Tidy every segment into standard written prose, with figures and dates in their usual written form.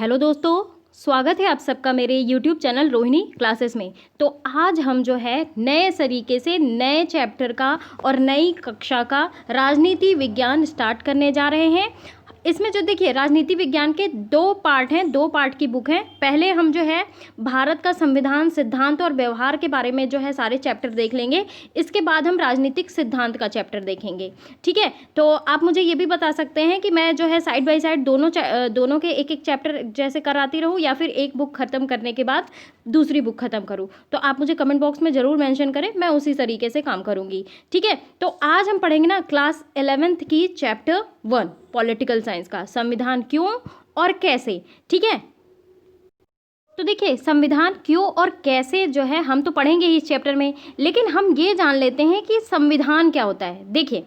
Hello दोस्तों, स्वागत है आप सबका मेरे यूट्यूब चैनल रोहिणी क्लासेस में। तो आज हम जो है नए तरीके से नए चैप्टर का और नई कक्षा का राजनीति विज्ञान स्टार्ट करने जा रहे हैं। इसमें जो देखिए राजनीति विज्ञान के दो पार्ट हैं, दो पार्ट की बुक है। पहले हम जो है भारत का संविधान, सिद्धांत और व्यवहार के बारे में जो है सारे चैप्टर देख लेंगे। इसके बाद हम राजनीतिक सिद्धांत का चैप्टर देखेंगे, ठीक है। तो आप मुझे ये भी बता सकते हैं कि मैं जो है साइड बाय साइड दोनों के एक एक चैप्टर जैसे कराती रहूँ या फिर एक बुक ख़त्म करने के बाद दूसरी बुक ख़त्म करूँ। तो आप मुझे कमेंट बॉक्स में ज़रूर मेंशन करें, मैं उसी तरीके से काम करूँगी, ठीक है। तो आज हम पढ़ेंगे ना क्लास 11th की चैप्टर 1 पॉलिटिकल साइंस का, संविधान क्यों और कैसे, ठीक है। तो देखिए संविधान क्यों और कैसे जो है हम तो पढ़ेंगे ही इस चैप्टर में, लेकिन हम ये जान लेते हैं कि संविधान क्या होता है। देखिए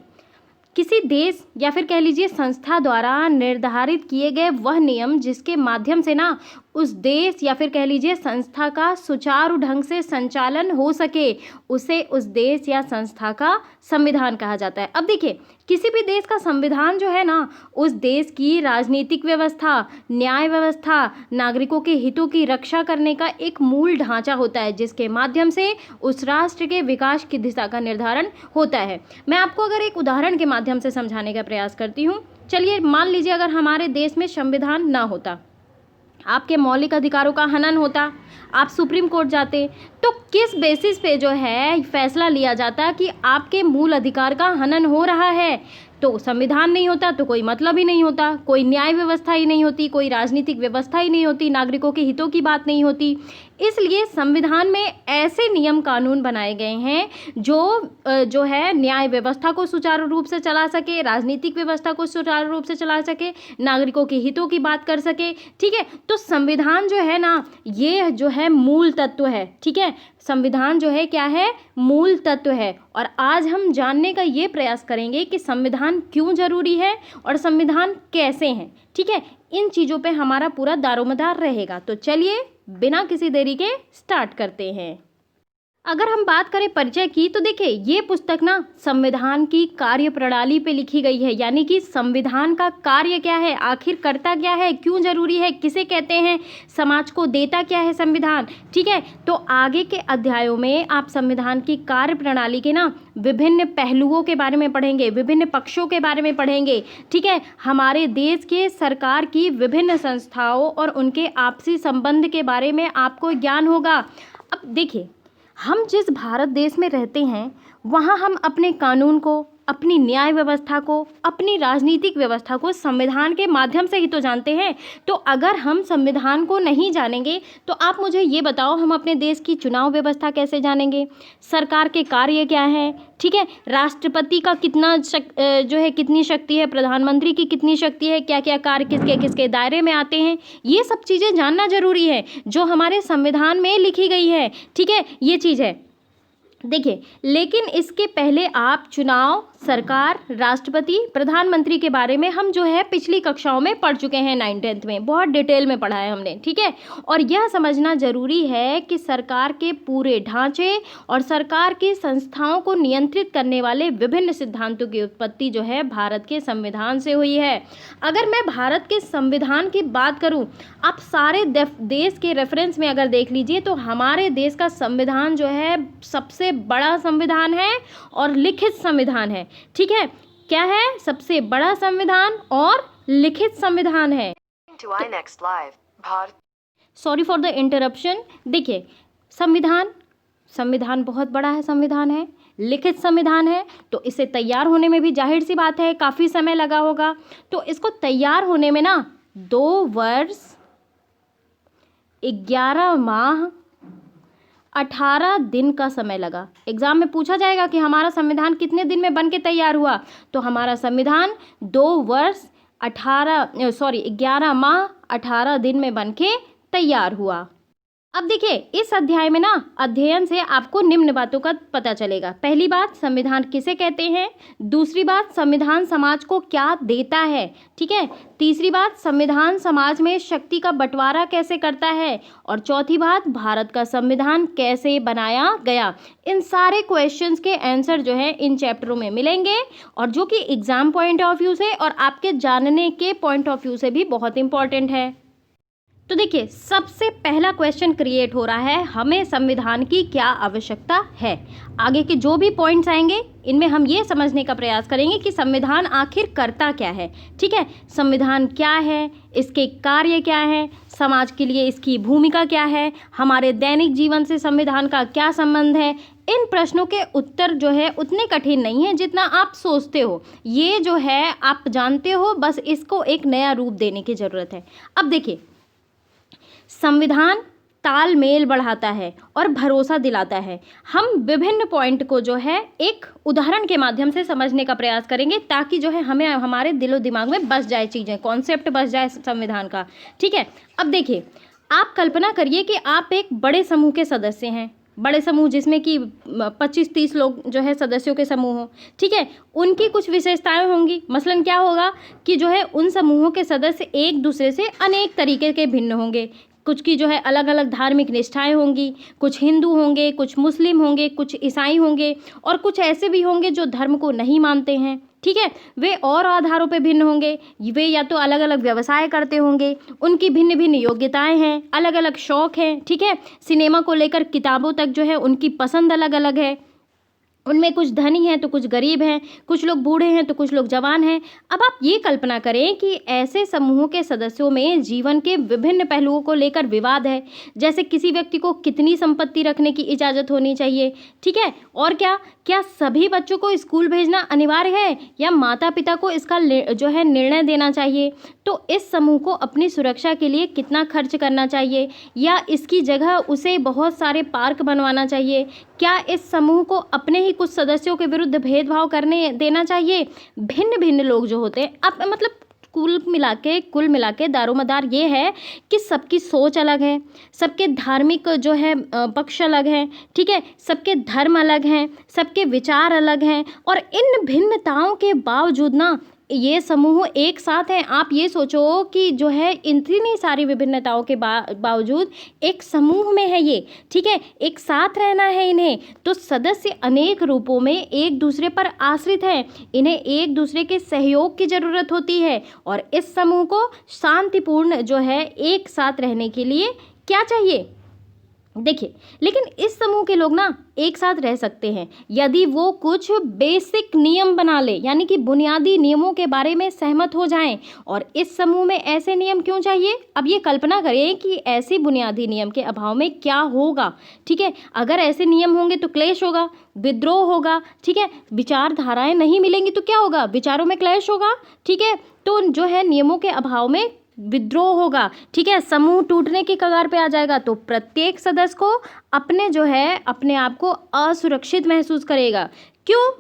किसी देश या फिर कह लीजिए संस्था द्वारा निर्धारित किए गए वह नियम जिसके माध्यम से ना उस देश या फिर कह लीजिए संस्था का सुचारू ढंग से संचालन हो सके, उसे उस देश या संस्था का संविधान कहा जाता है। अब देखिए किसी भी देश का संविधान जो है ना उस देश की राजनीतिक व्यवस्था, न्याय व्यवस्था, नागरिकों के हितों की रक्षा करने का एक मूल ढांचा होता है, जिसके माध्यम से उस राष्ट्र के विकास की दिशा का निर्धारण होता है। मैं आपको अगर एक उदाहरण के माध्यम से समझाने का प्रयास करती हूँ। चलिए मान लीजिए अगर हमारे देश में संविधान ना होता, आपके मौलिक अधिकारों का हनन होता, आप सुप्रीम कोर्ट जाते, तो किस बेसिस पे जो है फैसला लिया जाता कि आपके मूल अधिकार का हनन हो रहा है। तो संविधान नहीं होता तो कोई मतलब ही नहीं होता, कोई न्याय व्यवस्था ही नहीं होती, कोई राजनीतिक व्यवस्था ही नहीं होती, नागरिकों के हितों की बात नहीं होती। इसलिए संविधान में ऐसे नियम कानून बनाए गए हैं जो है न्याय व्यवस्था को सुचारू रूप से चला सके, राजनीतिक व्यवस्था को सुचारू रूप से चला सके, नागरिकों के हितों की बात कर सके, ठीक है। तो संविधान जो है ना ये जो है मूल तत्व है, ठीक है। संविधान जो है क्या है, मूल तत्व है। और आज हम जानने का ये प्रयास करेंगे कि संविधान क्यों जरूरी है और संविधान कैसे हैं, ठीक है। इन चीज़ों पे हमारा पूरा दारोमदार रहेगा। तो चलिए बिना किसी देरी के स्टार्ट करते हैं। अगर हम बात करें परिचय की, तो देखिए ये पुस्तक ना संविधान की कार्य प्रणाली पे लिखी गई है, यानी कि संविधान का कार्य क्या है, आखिर करता क्या है, क्यों जरूरी है, किसे कहते हैं, समाज को देता क्या है संविधान, ठीक है। तो आगे के अध्यायों में आप संविधान की कार्य प्रणाली के ना विभिन्न पहलुओं के बारे में पढ़ेंगे, विभिन्न पक्षों के बारे में पढ़ेंगे, ठीक है। हमारे देश के सरकार की विभिन्न संस्थाओं और उनके आपसी संबंध के बारे में आपको ज्ञान होगा। अब देखिए हम जिस भारत देश में रहते हैं वहाँ हम अपने कानून को, अपनी न्याय व्यवस्था को, अपनी राजनीतिक व्यवस्था को संविधान के माध्यम से ही तो जानते हैं। तो अगर हम संविधान को नहीं जानेंगे तो आप मुझे ये बताओ हम अपने देश की चुनाव व्यवस्था कैसे जानेंगे, सरकार के कार्य क्या हैं, ठीक है, राष्ट्रपति का कितनी शक्ति है, प्रधानमंत्री की कितनी शक्ति है, क्या क्या कार्य किसके किसके दायरे में आते हैं, ये सब चीज़ें जानना जरूरी है जो हमारे संविधान में लिखी गई है, ठीक है। ये चीज़ है देखिए। लेकिन इसके पहले आप चुनाव, सरकार, राष्ट्रपति, प्रधानमंत्री के बारे में हम जो है पिछली कक्षाओं में पढ़ चुके हैं, 9th-10th में बहुत डिटेल में पढ़ा है हमने, ठीक है। और यह समझना जरूरी है कि सरकार के पूरे ढांचे और सरकार की संस्थाओं को नियंत्रित करने वाले विभिन्न सिद्धांतों की उत्पत्ति जो है भारत के संविधान से हुई है। अगर मैं भारत के संविधान की बात करूँ, आप सारे देश के रेफरेंस में अगर देख लीजिए तो हमारे देश का संविधान जो है सबसे बड़ा संविधान है और लिखित संविधान है, ठीक है। क्या है, सबसे बड़ा संविधान और लिखित संविधान है। Sorry for the interruption. देखिए संविधान बहुत बड़ा है, संविधान है, लिखित संविधान है, तो इसे तैयार होने में भी जाहिर सी बात है काफ़ी समय लगा होगा। तो इसको तैयार होने में ना 2 वर्ष 11 माह 18 दिन का समय लगा। एग्जाम में पूछा जाएगा कि हमारा संविधान कितने दिन में बन के तैयार हुआ, तो हमारा संविधान 2 वर्ष 11 माह 18 दिन में बन के तैयार हुआ। अब देखिए इस अध्याय में ना अध्ययन से आपको निम्न बातों का पता चलेगा। पहली बात, संविधान किसे कहते हैं। दूसरी बात, संविधान समाज को क्या देता है, ठीक है। तीसरी बात, संविधान समाज में शक्ति का बंटवारा कैसे करता है। और चौथी बात, भारत का संविधान कैसे बनाया गया। इन सारे क्वेश्चंस के आंसर जो है इन चैप्टरों में मिलेंगे और जो कि एग्जाम पॉइंट ऑफ व्यू से और आपके जानने के पॉइंट ऑफ व्यू से भी बहुत इंपॉर्टेंट है। तो देखिए सबसे पहला क्वेश्चन क्रिएट हो रहा है, हमें संविधान की क्या आवश्यकता है। आगे के जो भी पॉइंट्स आएंगे इनमें हम ये समझने का प्रयास करेंगे कि संविधान आखिर करता क्या है। ठीक है, संविधान क्या है, इसके कार्य क्या है, समाज के लिए इसकी भूमिका क्या है, हमारे दैनिक जीवन से संविधान का क्या संबंध है। इन प्रश्नों के उत्तर जो है उतने कठिन नहीं है जितना आप सोचते हो। ये जो है आप जानते हो, बस इसको एक नया रूप देने की ज़रूरत है। अब देखिए, संविधान तालमेल बढ़ाता है और भरोसा दिलाता है। हम विभिन्न पॉइंट को जो है एक उदाहरण के माध्यम से समझने का प्रयास करेंगे ताकि जो है हमें हमारे दिलो दिमाग में बस जाए चीज़ें, कॉन्सेप्ट बस जाए संविधान का। ठीक है, अब देखिए, आप कल्पना करिए कि आप एक बड़े समूह के सदस्य हैं, बड़े समूह जिसमें कि 25-30 लोग जो है सदस्यों के समूह हों। ठीक है, उनकी कुछ विशेषताएं होंगी। मसलन क्या होगा कि जो है उन समूहों के सदस्य एक दूसरे से अनेक तरीके के भिन्न होंगे। कुछ की जो है अलग अलग धार्मिक निष्ठाएं होंगी, कुछ हिंदू होंगे, कुछ मुस्लिम होंगे, कुछ ईसाई होंगे और कुछ ऐसे भी होंगे जो धर्म को नहीं मानते हैं। ठीक है, वे और आधारों पे भिन्न होंगे, वे या तो अलग अलग व्यवसाय करते होंगे, उनकी भिन्न भिन्न योग्यताएं हैं, अलग अलग शौक हैं। ठीक है, सिनेमा को लेकर किताबों तक जो है उनकी पसंद अलग अलग है। उनमें कुछ धनी हैं तो कुछ गरीब हैं, कुछ लोग बूढ़े हैं तो कुछ लोग जवान हैं। अब आप ये कल्पना करें कि ऐसे समूहों के सदस्यों में जीवन के विभिन्न पहलुओं को लेकर विवाद है, जैसे किसी व्यक्ति को कितनी संपत्ति रखने की इजाज़त होनी चाहिए। ठीक है, और क्या सभी बच्चों को स्कूल भेजना अनिवार्य है या माता पिता को इसका जो है निर्णय देना चाहिए। तो इस समूह को अपनी सुरक्षा के लिए कितना खर्च करना चाहिए या इसकी जगह उसे बहुत सारे पार्क बनवाना चाहिए। क्या इस समूह को अपने ही कुछ सदस्यों के विरुद्ध भेदभाव करने देना चाहिए। भिन्न भिन्न लोग जो होते हैं, अब मतलब कुल मिला के दारोमदार ये है कि सबकी सोच अलग है, सबके धार्मिक जो है पक्ष अलग हैं। ठीक है, सबके धर्म अलग हैं, सबके विचार अलग हैं और इन भिन्नताओं के बावजूद ना ये समूह एक साथ हैं। आप ये सोचो कि जो है इतनी सारी विभिन्नताओं के बावजूद एक समूह में है ये। ठीक है, एक साथ रहना है इन्हें। तो सदस्य अनेक रूपों में एक दूसरे पर आश्रित हैं, इन्हें एक दूसरे के सहयोग की ज़रूरत होती है और इस समूह को शांतिपूर्ण जो है एक साथ रहने के लिए क्या चाहिए। देखिए, लेकिन इस समूह के लोग ना एक साथ रह सकते हैं यदि वो कुछ बेसिक नियम बना ले, यानी कि बुनियादी नियमों के बारे में सहमत हो जाएं। और इस समूह में ऐसे नियम क्यों चाहिए। अब ये कल्पना करें कि ऐसे बुनियादी नियम के अभाव में क्या होगा। ठीक है, अगर ऐसे नियम होंगे तो क्लेश होगा, विद्रोह होगा। ठीक है, विचारधाराएं नहीं मिलेंगी तो क्या होगा, विचारों में क्लेश होगा। ठीक है, तो जो है नियमों के अभाव में विद्रोह होगा। ठीक है, समूह टूटने की कगार पे आ जाएगा। तो प्रत्येक सदस्य को अपने आप को असुरक्षित महसूस करेगा। क्यों?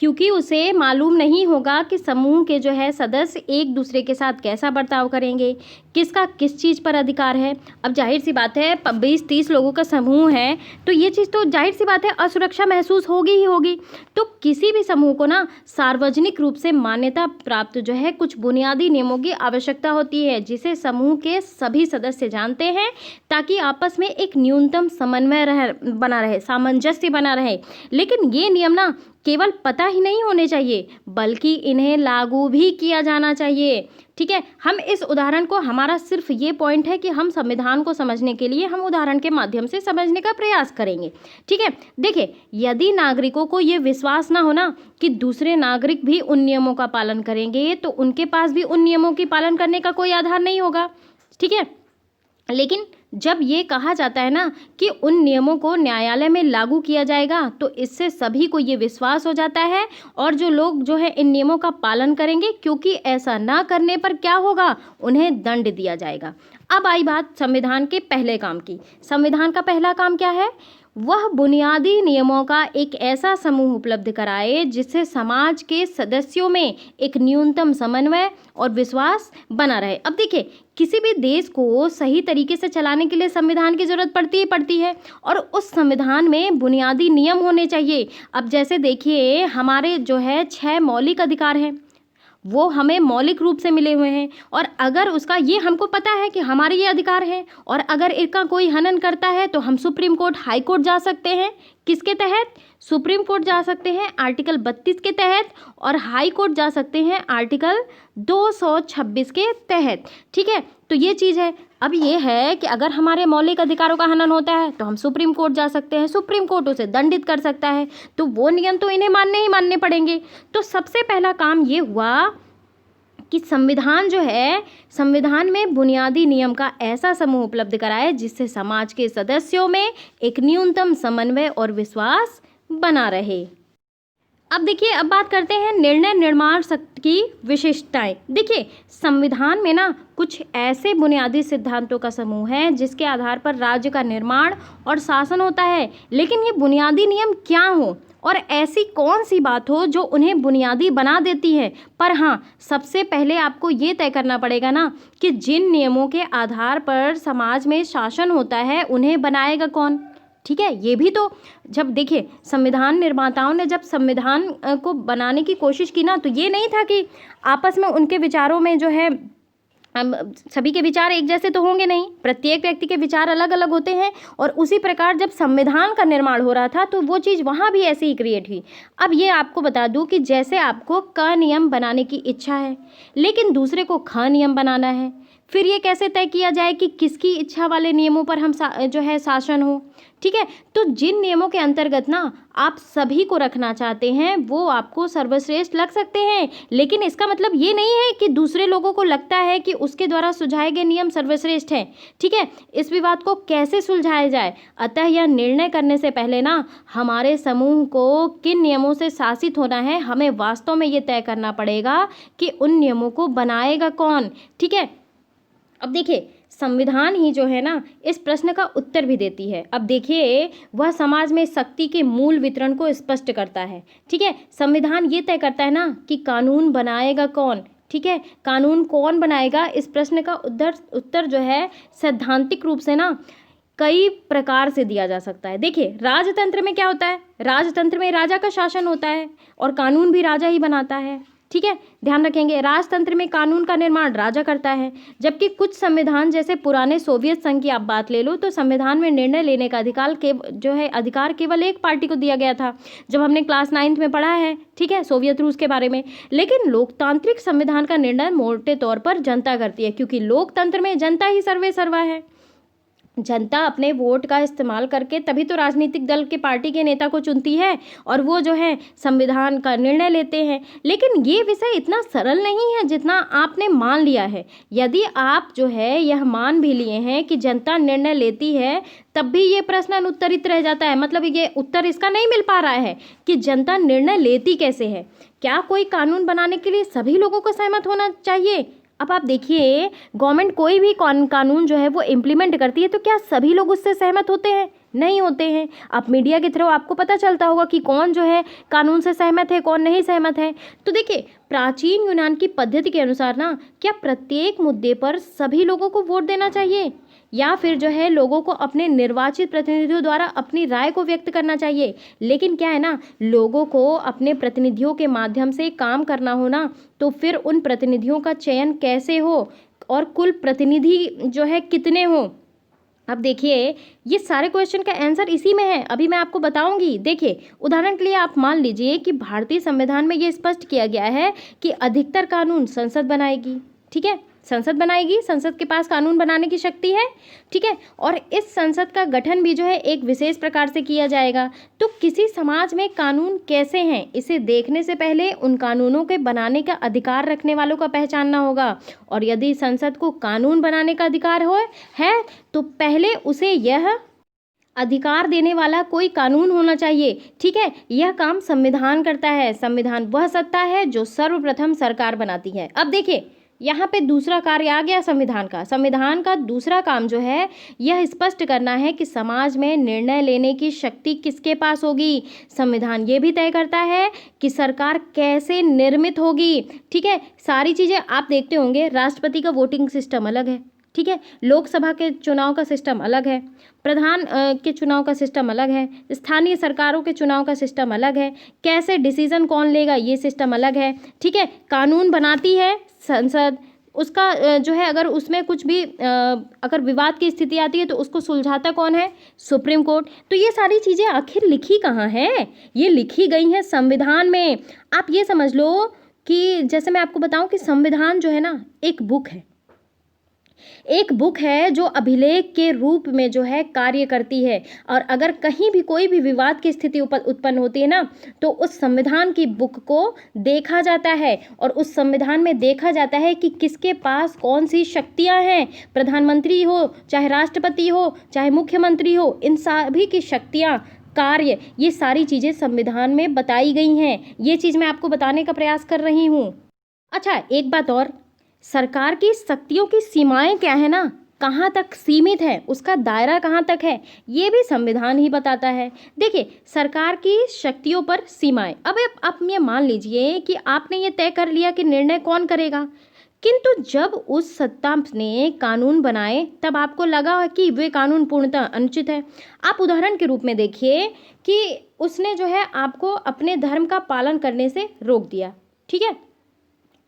क्योंकि उसे मालूम नहीं होगा कि समूह के जो है सदस्य एक दूसरे के साथ कैसा बर्ताव करेंगे, किसका किस चीज़ पर अधिकार है। अब जाहिर सी बात है 20-30 लोगों का समूह है तो ये चीज़ तो जाहिर सी बात है असुरक्षा महसूस होगी ही होगी। तो किसी भी समूह को ना सार्वजनिक रूप से मान्यता प्राप्त जो है कुछ बुनियादी नियमों की आवश्यकता होती है जिसे समूह के सभी सदस्य जानते हैं, ताकि आपस में एक न्यूनतम समन्वय बना रहे, सामंजस्य बना रहे। लेकिन ये नियम ना केवल पता ही नहीं होने चाहिए बल्कि इन्हें लागू भी किया जाना चाहिए। ठीक है, हम इस उदाहरण को, हमारा सिर्फ ये पॉइंट है कि हम संविधान को समझने के लिए हम उदाहरण के माध्यम से समझने का प्रयास करेंगे। ठीक है, देखिए, यदि नागरिकों को ये विश्वास ना हो ना कि दूसरे नागरिक भी उन नियमों का पालन करेंगे तो उनके पास भी उन नियमों की पालन करने का कोई आधार नहीं होगा। ठीक है, लेकिन जब ये कहा जाता है ना कि उन नियमों को न्यायालय में लागू किया जाएगा तो इससे सभी को ये विश्वास हो जाता है और जो लोग जो है इन नियमों का पालन करेंगे, क्योंकि ऐसा ना करने पर क्या होगा, उन्हें दंड दिया जाएगा। अब आई बात संविधान के पहले काम की। संविधान का पहला काम क्या है? वह बुनियादी नियमों का एक ऐसा समूह उपलब्ध कराए जिससे समाज के सदस्यों में एक न्यूनतम समन्वय और विश्वास बना रहे। अब देखिए, किसी भी देश को सही तरीके से चलाने के लिए संविधान की ज़रूरत पड़ती है और उस संविधान में बुनियादी नियम होने चाहिए। अब जैसे देखिए, हमारे जो है 6 मौलिक अधिकार हैं, वो हमें मौलिक रूप से मिले हुए हैं और अगर उसका ये हमको पता है कि हमारे ये अधिकार हैं और अगर इनका कोई हनन करता है तो हम सुप्रीम कोर्ट, हाई कोर्ट जा सकते हैं। किसके तहत? सुप्रीम कोर्ट जा सकते हैं आर्टिकल 32 के तहत, और हाई कोर्ट जा सकते हैं आर्टिकल 226 के तहत। ठीक है, तो ये चीज़ है। अब ये है कि अगर हमारे मौलिक अधिकारों का हनन होता है तो हम सुप्रीम कोर्ट जा सकते हैं, सुप्रीम कोर्ट उसे दंडित कर सकता है, तो वो नियम तो इन्हें मानने ही मानने पड़ेंगे। तो सबसे पहला काम ये हुआ कि संविधान जो है, संविधान में बुनियादी नियम का ऐसा समूह उपलब्ध कराए जिससे समाज के सदस्यों में एक न्यूनतम समन्वय और विश्वास बना रहे। अब देखिए, अब बात करते हैं निर्णय निर्माण शक्ति की विशिष्टताएं। देखिए, संविधान में ना कुछ ऐसे बुनियादी सिद्धांतों का समूह है जिसके आधार पर राज्य का निर्माण और शासन होता है। लेकिन ये बुनियादी नियम क्या हो और ऐसी कौन सी बात हो जो उन्हें बुनियादी बना देती है? पर हाँ, सबसे पहले आपको ये तय करना पड़ेगा ना कि जिन नियमों के आधार पर समाज में शासन होता है उन्हें बनाएगा कौन। ठीक है, ये भी तो, जब देखिए संविधान निर्माताओं ने जब संविधान को बनाने की कोशिश की ना, तो ये नहीं था कि आपस में उनके विचारों में जो है, सभी के विचार एक जैसे तो होंगे नहीं, प्रत्येक व्यक्ति के विचार अलग अलग होते हैं। और उसी प्रकार जब संविधान का निर्माण हो रहा था तो वो चीज़ वहाँ भी ऐसे ही क्रिएट हुई। अब ये आपको बता दूँ कि जैसे आपको क नियम बनाने की इच्छा है लेकिन दूसरे को ख नियम बनाना है, फिर ये कैसे तय किया जाए कि किसकी इच्छा वाले नियमों पर हम जो है शासन हो। ठीक है, तो जिन नियमों के अंतर्गत ना आप सभी को रखना चाहते हैं वो आपको सर्वश्रेष्ठ लग सकते हैं, लेकिन इसका मतलब ये नहीं है कि दूसरे लोगों को लगता है कि उसके द्वारा सुझाए गए नियम सर्वश्रेष्ठ हैं। ठीक है, इस विवाद को कैसे सुलझाया जाए, अतः यह निर्णय करने से पहले ना हमारे समूह को किन नियमों से शासित होना है, हमें वास्तव में ये तय करना पड़ेगा कि उन नियमों को बनाएगा कौन। ठीक है, अब देखिए संविधान ही जो है ना इस प्रश्न का उत्तर भी देती है। अब देखिए, वह समाज में शक्ति के मूल वितरण को स्पष्ट करता है। ठीक है, संविधान ये तय करता है ना कि कानून बनाएगा कौन। ठीक है, कानून कौन बनाएगा, इस प्रश्न का उत्तर जो है सैद्धांतिक रूप से ना कई प्रकार से दिया जा सकता है। देखिए, राजतंत्र में क्या होता है, राजतंत्र में राजा का शासन होता है और कानून भी राजा ही बनाता है। ठीक है, ध्यान रखेंगे, राजतंत्र में कानून का निर्माण राजा करता है, जबकि कुछ संविधान जैसे पुराने सोवियत संघ की आप बात ले लो तो संविधान में निर्णय लेने का अधिकार केवल एक पार्टी को दिया गया था, जब हमने क्लास 9th में पढ़ा है। ठीक है, सोवियत रूस के बारे में। लेकिन लोकतांत्रिक संविधान का निर्णय मोटे तौर पर जनता करती है, क्योंकि लोकतंत्र में जनता ही सर्वे सर्वा है। जनता अपने वोट का इस्तेमाल करके तभी तो राजनीतिक दल के पार्टी के नेता को चुनती है और वो जो है संविधान का निर्णय लेते हैं। लेकिन ये विषय इतना सरल नहीं है जितना आपने मान लिया है। यदि आप जो है यह मान भी लिए हैं कि जनता निर्णय लेती है, तब भी ये प्रश्न अनुत्तरित रह जाता है। मतलब ये उत्तर इसका नहीं मिल पा रहा है कि जनता निर्णय लेती कैसे है। क्या कोई कानून बनाने के लिए सभी लोगों को सहमत होना चाहिए? अब आप देखिए, गवर्नमेंट कोई भी कानून जो है वो इम्प्लीमेंट करती है तो क्या सभी लोग उससे सहमत होते हैं? नहीं होते हैं। आप मीडिया के थ्रू आपको पता चलता होगा कि कौन जो है कानून से सहमत है, कौन नहीं सहमत है। तो देखिए, प्राचीन यूनान की पद्धति के अनुसार ना क्या प्रत्येक मुद्दे पर सभी लोगों को वोट देना चाहिए, या फिर जो है लोगों को अपने निर्वाचित प्रतिनिधियों द्वारा अपनी राय को व्यक्त करना चाहिए? लेकिन क्या है ना, लोगों को अपने प्रतिनिधियों के माध्यम से काम करना हो ना, तो फिर उन प्रतिनिधियों का चयन कैसे हो और कुल प्रतिनिधि जो है कितने हो? अब देखिए, ये सारे क्वेश्चन का आंसर इसी में है, अभी मैं आपको बताऊंगी। देखिए, उदाहरण के लिए आप मान लीजिए कि भारतीय संविधान में ये स्पष्ट किया गया है कि अधिकतर कानून संसद बनाएगी। ठीक है, संसद बनाएगी, संसद के पास कानून बनाने की शक्ति है। ठीक है, और इस संसद का गठन भी जो है एक विशेष प्रकार से किया जाएगा। तो किसी समाज में कानून कैसे हैं, इसे देखने से पहले उन कानूनों के बनाने का अधिकार रखने वालों का पहचानना होगा। और यदि संसद को कानून बनाने का अधिकार है तो पहले उसे यह अधिकार देने वाला कोई कानून होना चाहिए। ठीक है, यह काम संविधान करता है। संविधान वह सत्ता है जो सर्वप्रथम सरकार बनाती है। अब देखिए, यहाँ पे दूसरा कार्य आ गया संविधान का। संविधान का दूसरा काम जो है यह स्पष्ट करना है कि समाज में निर्णय लेने की शक्ति किसके पास होगी। संविधान ये भी तय करता है कि सरकार कैसे निर्मित होगी। ठीक है, सारी चीज़ें आप देखते होंगे, राष्ट्रपति का वोटिंग सिस्टम अलग है। ठीक है, लोकसभा के चुनाव का सिस्टम अलग है, प्रधान के चुनाव का सिस्टम अलग है, स्थानीय सरकारों के चुनाव का सिस्टम अलग है, कैसे डिसीजन कौन लेगा ये सिस्टम अलग है। ठीक है, कानून बनाती है संसद, उसका जो है अगर उसमें कुछ भी अगर विवाद की स्थिति आती है तो उसको सुलझाता कौन है? Supreme court. तो ये सारी चीज़ें आखिर लिखी कहाँ हैं? ये लिखी गई हैं संविधान में। आप ये समझ लो कि जैसे मैं आपको बताऊं कि संविधान जो है ना एक बुक है, एक बुक है जो अभिलेख के रूप में जो है कार्य करती है। और अगर कहीं भी कोई भी विवाद की स्थिति उत्पन्न होती है ना, तो उस संविधान की बुक को देखा जाता है और उस संविधान में देखा जाता है कि किसके पास कौन सी शक्तियां हैं। प्रधानमंत्री हो, चाहे राष्ट्रपति हो, चाहे मुख्यमंत्री हो, इन सभी की शक्तियां, कार्य, ये सारी चीज़ें संविधान में बताई गई हैं। ये चीज़ मैं आपको बताने का प्रयास कर रही हूँ। अच्छा, एक बात और, सरकार की शक्तियों की सीमाएं क्या है ना, कहाँ तक सीमित है, उसका दायरा कहाँ तक है, ये भी संविधान ही बताता है। देखिए, सरकार की शक्तियों पर सीमाएं। अब आप ये मान लीजिए कि आपने ये तय कर लिया कि निर्णय कौन करेगा, किंतु जब उस सत्ता ने कानून बनाए तब आपको लगा कि वे कानून पूर्णतः अनुचित है। आप उदाहरण के रूप में देखिए कि उसने जो है आपको अपने धर्म का पालन करने से रोक दिया, ठीक है।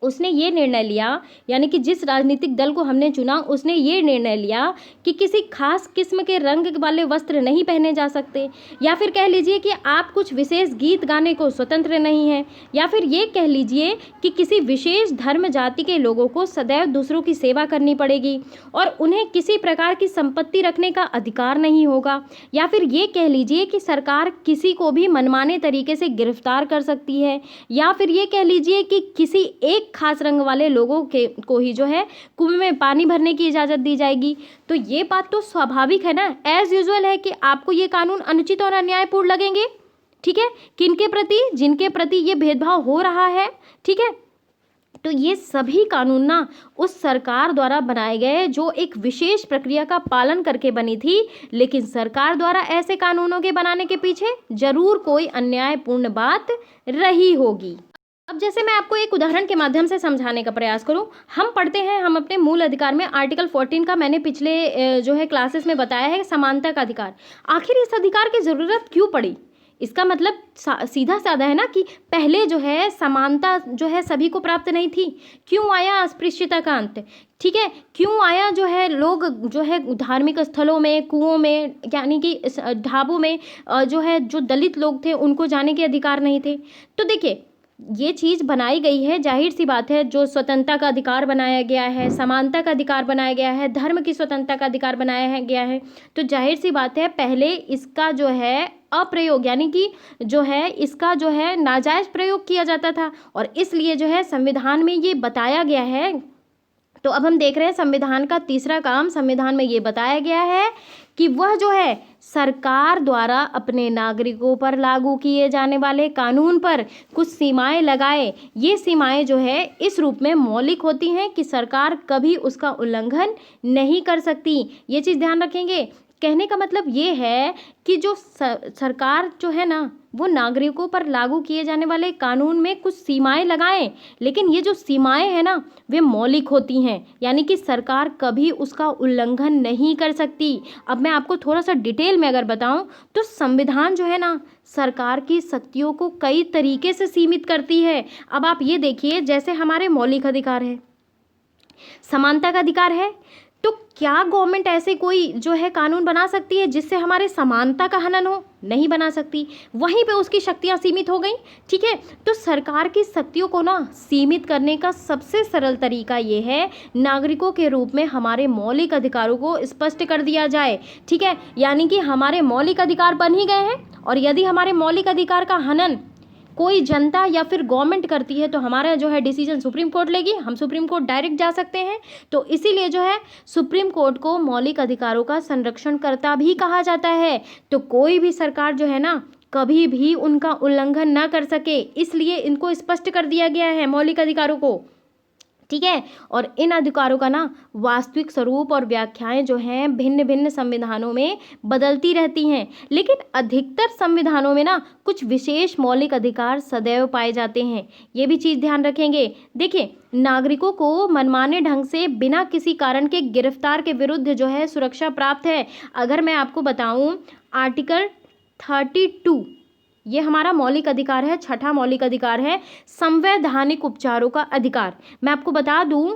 उसने ये निर्णय लिया, यानी कि जिस राजनीतिक दल को हमने चुना उसने ये निर्णय लिया कि किसी खास किस्म के रंग वाले वस्त्र नहीं पहने जा सकते, या फिर कह लीजिए कि आप कुछ विशेष गीत गाने को स्वतंत्र नहीं हैं, या फिर ये कह लीजिए कि किसी विशेष धर्म जाति के लोगों को सदैव दूसरों की सेवा करनी पड़ेगी और उन्हें किसी प्रकार की संपत्ति रखने का अधिकार नहीं होगा, या फिर ये कह लीजिए कि सरकार किसी को भी मनमाने तरीके से गिरफ्तार कर सकती है, या फिर ये कह लीजिए कि किसी एक खास रंग वाले लोगों के को ही जो है कुएं में पानी भरने की इजाज़त दी जाएगी। तो ये बात तो स्वाभाविक है ना, एज यूजुअल है कि आपको ये कानून अनुचित और अन्यायपूर्ण लगेंगे, ठीक है। किनके प्रति? जिनके प्रति ये भेदभाव हो रहा है, ठीक है। तो ये सभी कानून ना उस सरकार द्वारा बनाए गए जो एक विशेष प्रक्रिया का पालन करके बनी थी, लेकिन सरकार द्वारा ऐसे कानूनों के बनाने के पीछे जरूर कोई अन्यायपूर्ण बात रही होगी। अब जैसे मैं आपको एक उदाहरण के माध्यम से समझाने का प्रयास करूं, हम पढ़ते हैं, हम अपने मूल अधिकार में आर्टिकल 14 का मैंने पिछले जो है क्लासेस में बताया है समानता का अधिकार। आखिर इस अधिकार की ज़रूरत क्यों पड़ी? इसका मतलब सीधा साधा है ना कि पहले जो है समानता जो है सभी को प्राप्त नहीं थी। क्यों आया अस्पृश्यता का अंत, ठीक है। क्यों आया जो है लोग जो है धार्मिक स्थलों में, कुओं में, यानी कि ढाबों में जो है जो दलित लोग थे उनको जाने के अधिकार नहीं थे। तो देखिए, ये चीज़ बनाई गई है, जाहिर सी बात है, जो स्वतंत्रता का अधिकार बनाया गया है, समानता का अधिकार बनाया गया है, धर्म की स्वतंत्रता का अधिकार बनाया गया है, तो जाहिर सी बात है पहले इसका जो है अप्रयोग, यानी कि जो है इसका जो है नाजायज़ प्रयोग किया जाता था, और इसलिए जो है संविधान में ये बताया गया है। तो अब हम देख रहे हैं संविधान का तीसरा काम, संविधान में ये बताया गया है कि वह जो है सरकार द्वारा अपने नागरिकों पर लागू किए जाने वाले कानून पर कुछ सीमाएं लगाए। ये सीमाएं जो है इस रूप में मौलिक होती हैं कि सरकार कभी उसका उल्लंघन नहीं कर सकती। ये चीज़ ध्यान रखेंगे। कहने का मतलब ये है कि जो सरकार जो है ना वो नागरिकों पर लागू किए जाने वाले कानून में कुछ सीमाएं लगाएं, लेकिन ये जो सीमाएं हैं ना वे मौलिक होती हैं, यानी कि सरकार कभी उसका उल्लंघन नहीं कर सकती। अब मैं आपको थोड़ा सा डिटेल में अगर बताऊं तो संविधान जो है ना सरकार की शक्तियों को कई तरीके से सीमित करती है। अब आप ये देखिए, जैसे हमारे मौलिक अधिकार है, समानता का अधिकार है, तो क्या गवर्नमेंट ऐसे कोई जो है कानून बना सकती है जिससे हमारे समानता का हनन हो? नहीं बना सकती। वहीं पे उसकी शक्तियां सीमित हो गई, ठीक है। तो सरकार की शक्तियों को ना सीमित करने का सबसे सरल तरीका ये है, नागरिकों के रूप में हमारे मौलिक अधिकारों को स्पष्ट कर दिया जाए, ठीक है। यानी कि हमारे मौलिक अधिकार बन ही गए हैं, और यदि हमारे मौलिक अधिकार का हनन कोई जनता या फिर गवर्नमेंट करती है तो हमारा जो है डिसीजन सुप्रीम कोर्ट लेगी, हम सुप्रीम कोर्ट डायरेक्ट जा सकते हैं। तो इसीलिए जो है सुप्रीम कोर्ट को मौलिक अधिकारों का संरक्षणकर्ता भी कहा जाता है। तो कोई भी सरकार जो है ना कभी भी उनका उल्लंघन ना कर सके, इसलिए इनको स्पष्ट कर दिया गया है मौलिक अधिकारों को, ठीक है। और इन अधिकारों का ना वास्तविक स्वरूप और व्याख्याएं जो हैं भिन्न भिन्न संविधानों में बदलती रहती हैं, लेकिन अधिकतर संविधानों में ना कुछ विशेष मौलिक अधिकार सदैव पाए जाते हैं। ये भी चीज़ ध्यान रखेंगे। देखिए, नागरिकों को मनमाने ढंग से बिना किसी कारण के गिरफ्तार के विरुद्ध जो है सुरक्षा प्राप्त है। अगर मैं आपको बताऊं, आर्टिकल 32 ये हमारा मौलिक अधिकार है, छठा मौलिक अधिकार है, संवैधानिक उपचारों का अधिकार। मैं आपको बता दूं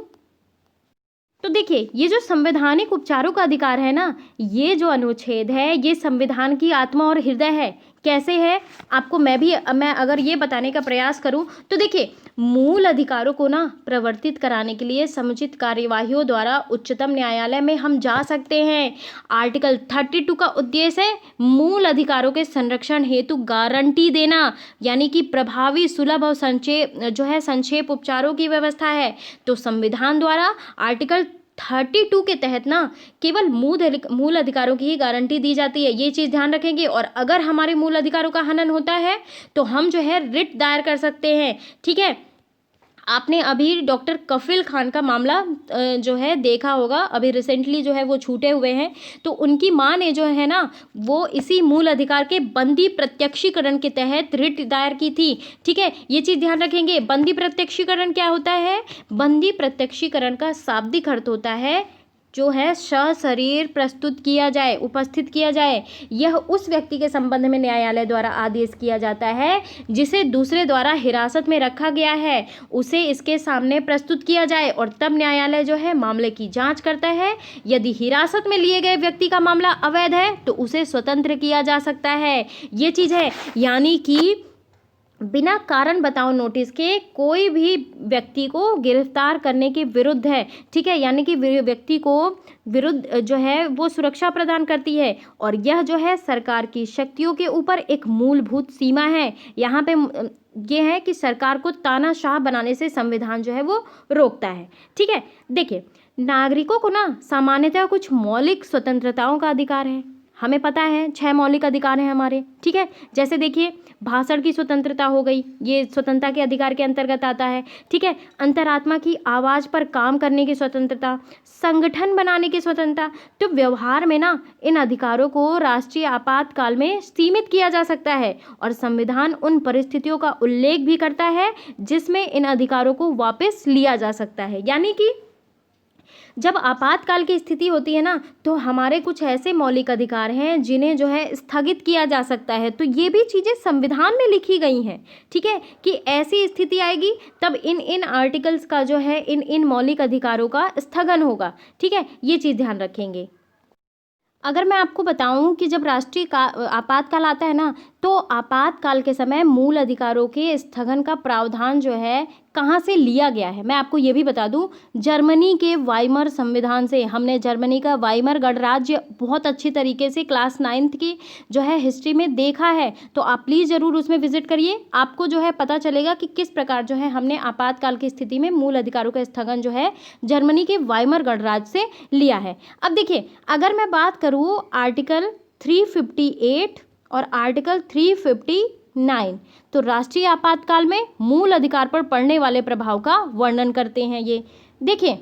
देखिए, ये जो संवैधानिक उपचारों का अधिकार है ना, ये जो अनुच्छेद है, ये संविधान की आत्मा और हृदय है। कैसे है, आपको मैं अगर ये बताने का प्रयास करूं तो देखिए, मूल अधिकारों को ना प्रवर्तित कराने के लिए समुचित कार्यवाहियों द्वारा उच्चतम न्यायालय में हम जा सकते हैं। आर्टिकल 32 का उद्देश्य है मूल अधिकारों के संरक्षण हेतु गारंटी देना, यानी कि प्रभावी, सुलभ और संक्षेप उपचारों की व्यवस्था है। तो संविधान द्वारा आर्टिकल 32 के तहत ना केवल मूल अधिकारों की ही गारंटी दी जाती है, ये चीज़ ध्यान रखेंगे। और अगर हमारे मूल अधिकारों का हनन होता है तो हम जो है रिट दायर कर सकते हैं। ठीक है, आपने अभी डॉक्टर कफिल खान का मामला जो है देखा होगा, अभी रिसेंटली जो है वो छूटे हुए हैं। तो उनकी माँ ने जो है ना वो इसी मूल अधिकार के बंदी प्रत्यक्षीकरण के तहत रिट दायर की थी। ठीक है, ये चीज़ ध्यान रखेंगे। बंदी प्रत्यक्षीकरण क्या होता है? बंदी प्रत्यक्षीकरण का शाब्दिक अर्थ होता है जो है सशरीर प्रस्तुत किया जाए, उपस्थित किया जाए। यह उस व्यक्ति के संबंध में न्यायालय द्वारा आदेश किया जाता है जिसे दूसरे द्वारा हिरासत में रखा गया है, उसे इसके सामने प्रस्तुत किया जाए और तब न्यायालय जो है मामले की जांच करता है। यदि हिरासत में लिए गए व्यक्ति का मामला अवैध है तो उसे स्वतंत्र किया जा सकता है। ये चीज़ है, यानी कि बिना कारण बताओ नोटिस के कोई भी व्यक्ति को गिरफ्तार करने के विरुद्ध है। ठीक है, यानी कि व्यक्ति को विरुद्ध जो है वो सुरक्षा प्रदान करती है और यह जो है सरकार की शक्तियों के ऊपर एक मूलभूत सीमा है। यहाँ पे ये है कि सरकार को तानाशाह बनाने से संविधान जो है वो रोकता है। ठीक है, देखिए, नागरिकों को ना सामान्यतः कुछ मौलिक स्वतंत्रताओं का अधिकार है। हमें पता है 6 मौलिक अधिकार हैं हमारे। ठीक है, जैसे देखिए, भाषण की स्वतंत्रता हो गई, ये स्वतंत्रता के अधिकार के अंतर्गत आता है। ठीक है, अंतरात्मा की आवाज़ पर काम करने की स्वतंत्रता, संगठन बनाने की स्वतंत्रता। तो व्यवहार में ना इन अधिकारों को राष्ट्रीय आपातकाल में सीमित किया जा सकता है और संविधान उन परिस्थितियों का उल्लेख भी करता है जिसमें इन अधिकारों को वापस लिया जा सकता है। यानी कि जब आपातकाल की स्थिति होती है ना तो हमारे कुछ ऐसे मौलिक अधिकार हैं जिन्हें जो है स्थगित किया जा सकता है। तो ये भी चीज़ें संविधान में लिखी गई हैं। ठीक है, कि ऐसी स्थिति आएगी तब इन आर्टिकल्स का जो है इन मौलिक अधिकारों का स्थगन होगा। ठीक है, ये चीज़ ध्यान रखेंगे। अगर मैं आपको बताऊं कि जब राष्ट्रीय आपातकाल आता है ना तो आपातकाल के समय मूल अधिकारों के स्थगन का प्रावधान जो है कहाँ से लिया गया है, मैं आपको ये भी बता दूं, जर्मनी के वाइमर संविधान से। हमने जर्मनी का वाइमर गणराज्य बहुत अच्छी तरीके से क्लास 9th की जो है हिस्ट्री में देखा है, तो आप प्लीज़ ज़रूर उसमें विजिट करिए। आपको जो है पता चलेगा कि किस प्रकार जो है हमने आपातकाल की स्थिति में मूल अधिकारों का स्थगन जो है जर्मनी के वाइमर गणराज्य से लिया है। अब देखिए, अगर मैं बात करूँ आर्टिकल 358 और आर्टिकल 359, तो राष्ट्रीय आपातकाल में मूल अधिकार पर पड़ने वाले प्रभाव का वर्णन करते हैं। ये देखिए,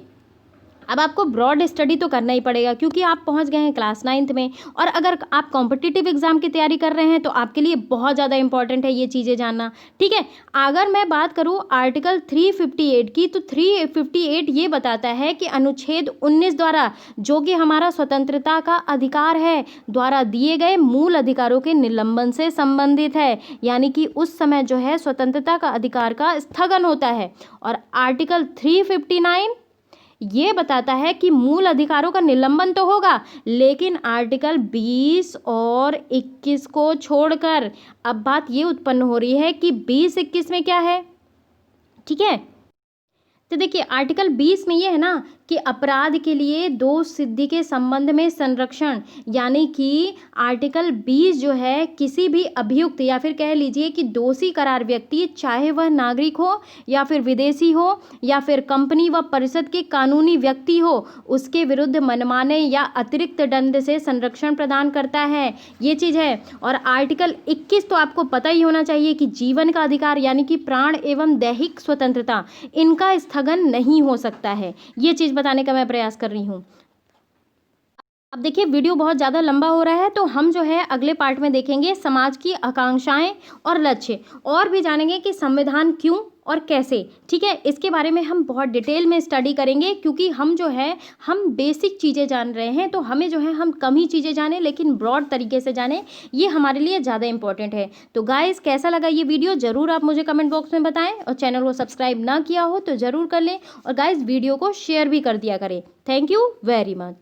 अब आपको ब्रॉड स्टडी तो करना ही पड़ेगा क्योंकि आप पहुंच गए हैं क्लास 9th में, और अगर आप कॉम्पिटिटिव एग्जाम की तैयारी कर रहे हैं तो आपके लिए बहुत ज़्यादा इंपॉर्टेंट है ये चीज़ें जानना। ठीक है, अगर मैं बात करूं आर्टिकल 358 की, तो 358 ये बताता है कि अनुच्छेद 19 द्वारा, जो कि हमारा स्वतंत्रता का अधिकार है, द्वारा दिए गए मूल अधिकारों के निलंबन से संबंधित है। यानी कि उस समय जो है स्वतंत्रता का अधिकार का स्थगन होता है। और आर्टिकल 359 ये बताता है कि मूल अधिकारों का निलंबन तो होगा, लेकिन आर्टिकल 20 और 21 को छोड़कर। अब बात ये उत्पन्न हो रही है कि 20-21 में क्या है। ठीक है, तो देखिए, आर्टिकल 20 में ये है ना कि अपराध के लिए दोष सिद्धि के संबंध में संरक्षण, यानी कि आर्टिकल 20 जो है किसी भी अभियुक्त या फिर कह लीजिए कि दोषी करार व्यक्ति, चाहे वह नागरिक हो या फिर विदेशी हो या फिर कंपनी व परिषद के कानूनी व्यक्ति हो, उसके विरुद्ध मनमाने या अतिरिक्त दंड से संरक्षण प्रदान करता है। ये चीज़ है। और आर्टिकल 21 तो आपको पता ही होना चाहिए कि जीवन का अधिकार, यानी कि प्राण एवं दैहिक स्वतंत्रता, इनका स्थगन नहीं हो सकता है। ये चीज़ बताने का मैं प्रयास कर रही हूँ। अब देखिए वीडियो बहुत ज़्यादा लंबा हो रहा है, तो हम जो है अगले पार्ट में देखेंगे समाज की आकांक्षाएं और लक्ष्य, और भी जानेंगे कि संविधान क्यों और कैसे। ठीक है, इसके बारे में हम बहुत डिटेल में स्टडी करेंगे, क्योंकि हम जो है हम बेसिक चीज़ें जान रहे हैं, तो हमें जो है हम कम ही चीज़ें जाने लेकिन ब्रॉड तरीके से जाने, ये हमारे लिए ज़्यादा इंपॉर्टेंट है। तो गाइस कैसा लगा ये वीडियो ज़रूर आप मुझे कमेंट बॉक्स में बताएं, और चैनल को सब्सक्राइब ना किया हो तो ज़रूर कर लें, और गाइस वीडियो को शेयर भी कर दिया करें। Thank you very much.